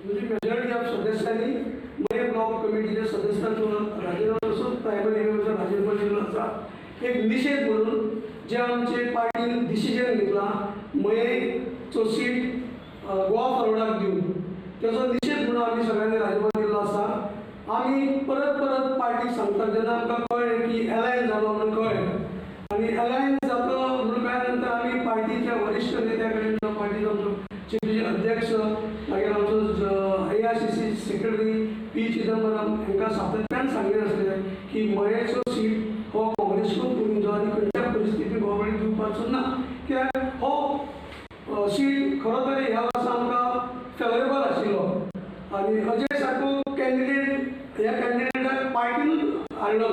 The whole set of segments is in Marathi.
म्हणजे मेजॉरिटी ऑफ सदस्यांनी मये ब्लॉक कमिटीच्या सदस्यांतून राजीनामा असो प्रायमरी लेवलचा राजीनामा दिला असा एक निषेध म्हणून जे आमचे पार्टीन डिसिजन घेतला मयेचो सीट गोवा फॉरवर्डाक दिवन त्याचो निषेध म्हणून आम्ही सगळ्यांनी राजीनामा दिला असा। आम्ही परत परत पार्टीक सांगतात जेन्ना आमकां कळ्ळें की अलायन्स जालो म्हणून कळ्ळें आनी अलायन्स जातलो म्हणून काय नंतर आम्ही पार्टीच्या वरिष्ठ नेत्या कडेन पार्टीचो आमचो चिफचे अध्यक्ष मागीर आमचो AICC सेक्रेटरी P चिदंबरम हांकां सातत्यान सांगिल्लें आसलें की मयेचो सीट हो काँग्रेसकूच उरचो आनी खंयच्या परिस्थितीन गव्हर्मेंट दिवपाचो ना कित्याक हो सीट खरो तरी ह्या वर्सा आमकां फेवरेबल आशिल्लो आनी अजय सारको कॅन्डिडेट ह्या कॅन्डिडेटाक पार्टीनूच हाडलो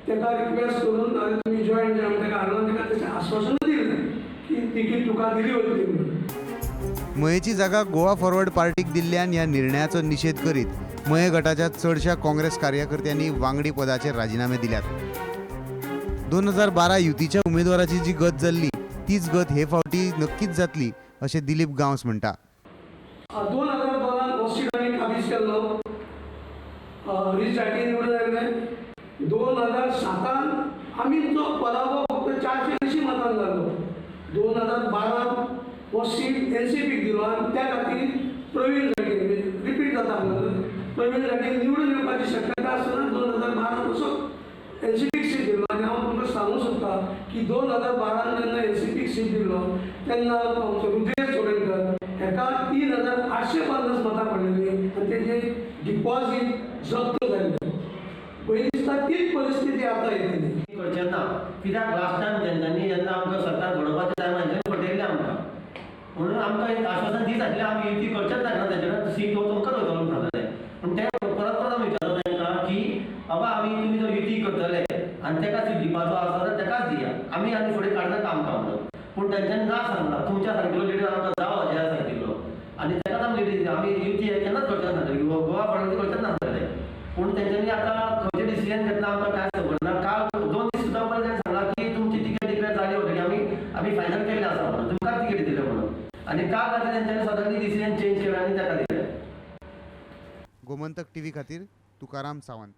ताका रिक्वेस्ट करून तुमी जॉयन जा म्हणून ताका हाडलो ताका तेचें आश्वासन दिलें की तिकीट तुका दिली वतली म्हणून। मयेची जागा गोवा फॉरवर्ड पार्टीक दिल्ल्यान ह्या निर्णयाचो निषेध करीत मये गटाच्या चडशा काँग्रेस कार्यकर्त्यांनी वांगडी पदाचेर राजीनामे दिल्यात। 2012 युतीच्या उमेदवाराची जी गत जाल्ली तीच गत हे फावटी नक्कीच जातली अशें दिलीप गांवस म्हणटा। 2012 हो सीट आमी काबीज केल्लो रिचार्टी निवडून आयले 2007 आमीचो पराभव फक्त 480 मतांन जालो। 2012 हो सीट NCPक दिलो आनी त्या खातीर प्रवीण जागे रिपीट जाता प्रवीण जागे निवडून येवपाची शक्यता आसतना 2012 पासून NCPक सीट दिलो आनी हांव तुमकां सांगूं सोदतां की 2012 जेन्ना NCPक सीट दिलो तेन्ना आमचो रुद्रेश चोडणकर हेका 3850 मतां पडलेलीं आनी तेजे डिपॉझीट जप्त जाल्लें। पयलीं दिसता तीच परिस्थिती आतां येतली करचें ना कित्याक लास्ट टायम तेंच्यांनी जेन्ना आमकां सरकार घडोवपाच्या टायमार तेंच्यांनी फटयल्लें आमकां म्हणून आमकां एक आश्वासन दीत आसलें आमी युती करचेंच ना तेंच्या सीट हो तुमकां वयतलो म्हणून सांगलें पूण ते परत परत आमी विचारलो तांकां की बाबा आमी तुमी जर युती करतले आनी ताका सीट दिवपाचो आसा जाल्यार ताकाच दिया आमी आनी फुडें काडनाका आमकां म्हणून पूण तेंच्यांनी ना सांगला तुमच्या सारकेलो लिडर आमकां जावो अजया सारकेलो आनी ताकाच आमी लिडर दिता आमी युती केन्नाच करचें ना गोवा फॉरवर्ड करचेंच नासलें पूण तेंच्यांनी आतां खंयचें डिसिजन घेतलां आमकां कांय खबर ना काल 2 दीस सुद्दां पयलीं तांणी सांगलां की तुमची टिकेट डिक्लेअर जाली वतली आमी फायनल केल्लें आसा म्हणून तुमकां टिकेट दिले म्हणून आनी काल राती तेंच्यांनी सडनली डिसिजन चेंज केलें आनी ताका दिलें। गोमंतक TV खातीर तुकाराम सावंत।